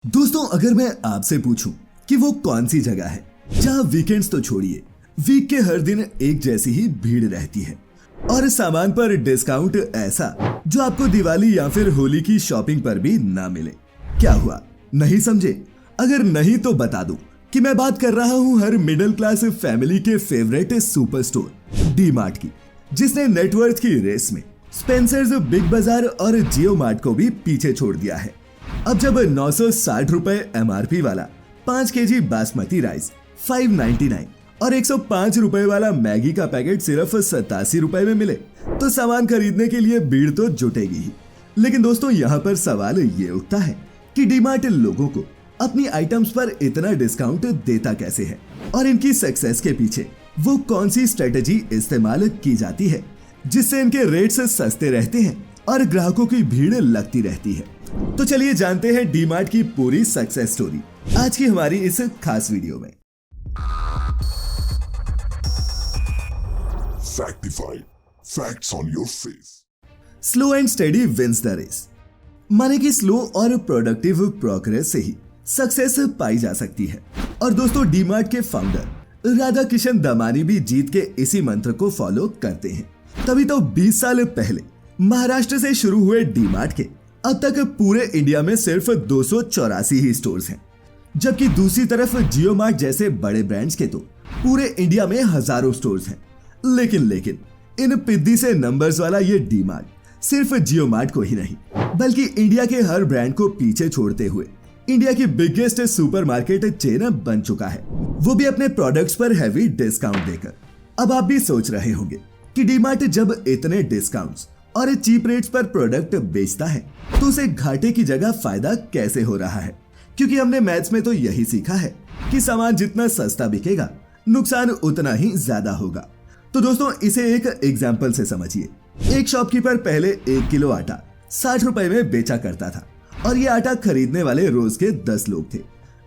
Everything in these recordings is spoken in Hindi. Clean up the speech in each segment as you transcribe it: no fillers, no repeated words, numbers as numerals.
दोस्तों, अगर मैं आपसे पूछूं कि वो कौन सी जगह है जहां वीकेंड्स तो छोड़िए, वीक के हर दिन एक जैसी ही भीड़ रहती है और सामान पर डिस्काउंट ऐसा जो आपको दिवाली या फिर होली की शॉपिंग पर भी ना मिले, क्या हुआ? नहीं समझे? अगर नहीं तो बता दूं कि मैं बात कर रहा हूं हर मिडिल क्लास फैमिली के favourite super store D mart की, जिसने नेटवर्थ की रेस में स्पेंसर्स, बिग बाजार और जियो मार्ट को भी पीछे छोड़ दिया है। अब जब 960 रुपए MRP वाला 5 kg बासमती राइस 599 और 105 रुपए वाला मैगी का पैकेट सिर्फ 87 रुपए में मिले, तो सामान खरीदने के लिए भीड़ तो जुटेगी ही। लेकिन दोस्तों, यहाँ पर सवाल ये उठता है कि डीमार्ट लोगों को अपनी आइटम्स पर इतना डिस्काउंट देता कैसे है और इनकी सक्सेस के पीछे वो कौन सी स्ट्रेटेजी इस्तेमाल की जाती है जिससे इनके रेट्स सस्ते रहते हैं और ग्राहकों की भीड़ लगती रहती है। तो चलिए जानते हैं डीमार्ट की पूरी सक्सेस स्टोरी आज की हमारी इस खास वीडियो में। Factified. Facts on your face. Slow and steady wins the race, माने कि स्लो और प्रोडक्टिव प्रोग्रेस से ही सक्सेस पाई जा सकती है। और दोस्तों, डीमार्ट के फाउंडर राधा किशन दमानी भी जीत के इसी मंत्र को फॉलो करते हैं। तभी तो 20 साल पहले महाराष्ट्र से शुरू हुए डीमार्ट के अब तक पूरे इंडिया में सिर्फ 284 ही स्टोर्स हैं, जबकि दूसरी तरफ जियो मार्ट जैसे बड़े ब्रांड्स के तो पूरे इंडिया में हजारों स्टोर्स हैं। लेकिन इन पिद्दी से नंबर्स वाला ये डीमार्ट सिर्फ जियो मार्ट को ही नहीं, बल्कि इंडिया के हर ब्रांड को पीछे छोड़ते हुए इंडिया की बिगेस्ट सुपरमार्केट चेन बन चुका है, वो भी अपने प्रोडक्ट्स पर हैवी डिस्काउंट देकर। अब आप भी सोच रहे होंगे कि डीमार्ट जब इतने डिस्काउंट्स और चीप रेट्स पर प्रोडक्ट बेचता है तो उसे घाटे की जगह फायदा कैसे हो रहा है, क्योंकि हमने मैथ्स में तो यही सीखा है कि सामान जितना सस्ता बिकेगा नुकसान उतना ही ज्यादा होगा। तो दोस्तों, इसे एक एग्जाम्पल से समझिए। एक शॉपकीपर पहले 1 किलो आटा 60 रुपए में बेचा करता था और ये आटा खरीदने वाले रोज के 10 लोग थे,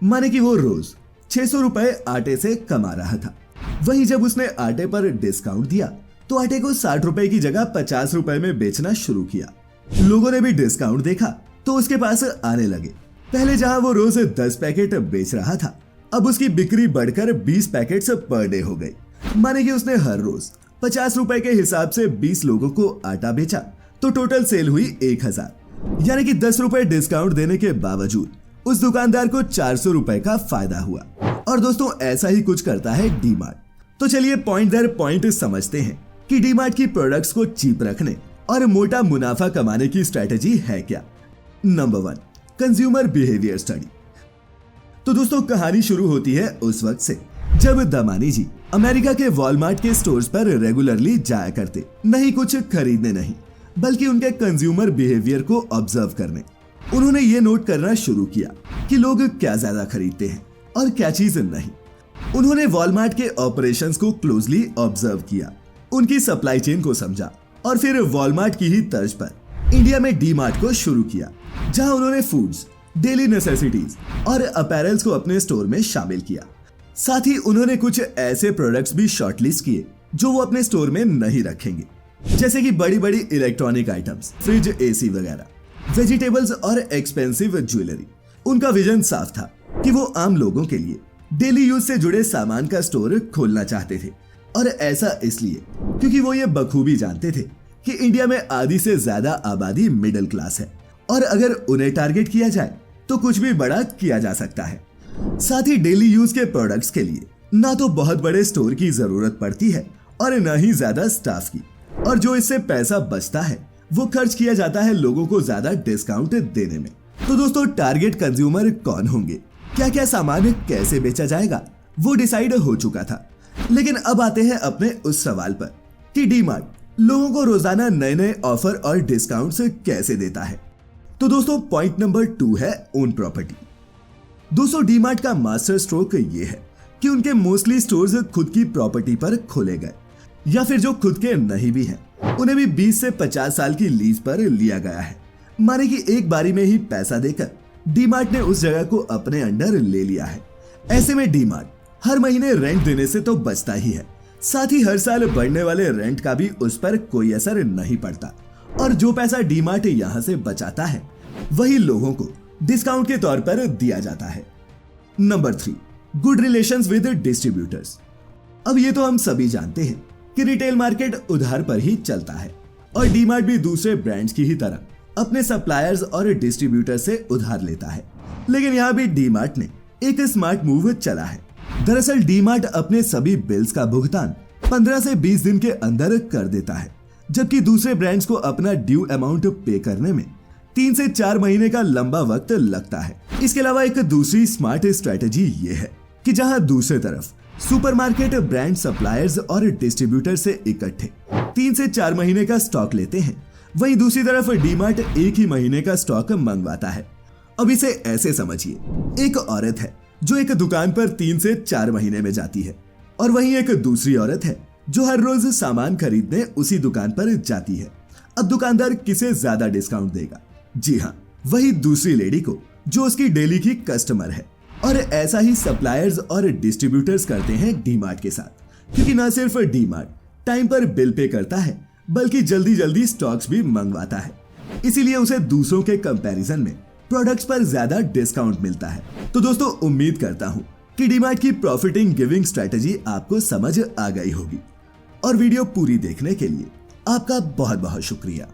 माने कि वो रोज 600 रुपए आटे से कमा रहा था। वहीं जब उसने आटे पर डिस्काउंट दिया तो आटे को 60 रुपए की जगह 50 रुपए में बेचना शुरू किया। लोगों ने भी डिस्काउंट देखा तो उसके पास आने लगे। पहले जहां वो रोज 10 पैकेट बेच रहा था, अब उसकी बिक्री बढ़कर 20 पैकेट्स पर डे हो गई, माने कि उसने हर रोज 50 रुपए के हिसाब से 20 लोगों को आटा बेचा तो टोटल सेल हुई 1000, यानी कि 10 रुपए डिस्काउंट देने के बावजूद उस दुकानदार को 400 रुपए का फायदा हुआ। और दोस्तों, ऐसा ही कुछ करता है डीमार्ट। तो चलिए पॉइंट दर पॉइंट समझते हैं कि डीमार्ट की प्रोडक्ट्स को चीप रखने और मोटा मुनाफा कमाने की स्ट्रेटेजी है क्या। Number 1, consumer behaviour study. तो दोस्तों, कहानी शुरू होती है उस वक्त से जब दमानी जी अमेरिका के वॉलमार्ट के स्टोर्स पर रेगुलरली जाया करते, नहीं कुछ खरीदने नहीं, बल्कि उनके कंज्यूमर बिहेवियर को ऑब्जर्व करने। उन्होंने ये नोट करना शुरू किया कि लोग क्या ज्यादा खरीदते हैं और क्या चीज नहीं। उन्होंने वॉलमार्ट के ऑपरेशंस को क्लोजली ऑब्जर्व किया, उनकी सप्लाई चेन को समझा और फिर वॉलमार्ट की ही तर्ज पर इंडिया में डीमार्ट को शुरू किया, जहां उन्होंने फूड्स, डेली नेसेसिटीज और अपैरल्स को अपने स्टोर में शामिल किया। साथ ही उन्होंने कुछ ऐसे प्रोडक्ट्स भी शॉर्टलिस्ट किए जो वो अपने स्टोर में नहीं रखेंगे, जैसे कि बड़ी बड़ी इलेक्ट्रॉनिक आइटम्स, फ्रिज, AC वगैरह, वेजिटेबल्स और एक्सपेंसिव ज्वेलरी। उनका विजन साफ था कि वो आम लोगों के लिए डेली यूज से जुड़े सामान का स्टोर खोलना चाहते थे, और ऐसा इसलिए क्योंकि वो ये बखूबी जानते थे कि इंडिया में आधी से ज्यादा आबादी मिडिल क्लास है और अगर उन्हें टारगेट किया जाए तो कुछ भी बड़ा किया जा सकता है। साथ ही डेली यूज के प्रोडक्ट्स के लिए ना तो बहुत बड़े स्टोर की जरूरत पड़ती है और न ही ज्यादा स्टाफ की, और जो इससे पैसा बचता है वो खर्च किया जाता है लोगों को ज्यादा डिस्काउंट देने में। तो दोस्तों, टारगेट कंज्यूमर कौन होंगे, क्या क्या सामान कैसे बेचा जाएगा, वो डिसाइड हो चुका था। लेकिन अब आते हैं अपने उस सवाल पर कि डीमार्ट लोगों को रोजाना नए नए ऑफर और डिस्काउंट्स कैसे देता है। तो दोस्तों, पॉइंट नंबर 2 है ओन प्रॉपर्टी। दोस्तों, डीमार्ट का मास्टर स्ट्रोक ये है कि उनके मोस्टली स्टोर्स खुद की प्रॉपर्टी पर खोले गए, या फिर जो खुद के नहीं भी हैं, उन्हें भी 20 से 50 साल की लीज पर लिया गया है, माने कि एक बारी में ही पैसा देकर डीमार्ट ने उस जगह को अपने अंडर ले लिया है। ऐसे में डीमार्ट हर महीने रेंट देने से तो बचता ही है, साथ ही हर साल बढ़ने वाले रेंट का भी उस पर कोई असर नहीं पड़ता, और जो पैसा डीमार्ट यहाँ से बचाता है वही लोगों को डिस्काउंट के तौर पर दिया जाता है। Number 3, good relations with distributors. अब ये तो हम सभी जानते हैं कि रिटेल मार्केट उधार पर ही चलता है और डीमार्ट भी दूसरे ब्रांड्स की ही तरह अपने सप्लायर्स और डिस्ट्रीब्यूटर से उधार लेता है। लेकिन यहाँ भी डीमार्ट ने एक स्मार्ट मूव चला है। दरअसल डीमार्ट अपने सभी बिल्स का भुगतान 15 से 20 दिन के अंदर कर देता है, जबकि दूसरे ब्रांड्स को अपना ड्यू अमाउंट पे करने में 3 से 4 महीने का लंबा वक्त लगता है। इसके अलावा एक दूसरी स्मार्ट स्ट्रेटेजी ये है कि जहां दूसरी तरफ सुपरमार्केट ब्रांड सप्लायर्स और डिस्ट्रीब्यूटर से इकट्ठे 3 से 4 महीने का स्टॉक लेते हैं, वहीं दूसरी तरफ डीमार्ट 1 ही महीने का स्टॉक मंगवाता है। अब इसे ऐसे समझिए, एक औरत है जो एक दुकान पर 3 से 4 महीने में जाती है और वहीं एक दूसरी औरत है जो हर रोज सामान खरीदने उसी दुकान पर जाती है। अब दुकानदार किसे ज्यादा डिस्काउंट देगा? जी हाँ, वही दूसरी लेडी को जो उसकी डेली की कस्टमर है। और ऐसा ही सप्लायर्स और डिस्ट्रीब्यूटर्स करते हैं डीमार्ट के साथ, क्योंकि न सिर्फ डीमार्ट टाइम पर बिल पे करता है बल्कि जल्दी जल्दी स्टॉक्स भी मंगवाता है। इसीलिए उसे दूसरों के कंपैरिजन में प्रोडक्ट्स पर ज्यादा डिस्काउंट मिलता है। तो दोस्तों, उम्मीद करता हूं कि डीमार्ट की प्रॉफिटिंग गिविंग स्ट्रेटेजी आपको समझ आ गई होगी। और वीडियो पूरी देखने के लिए आपका बहुत बहुत शुक्रिया।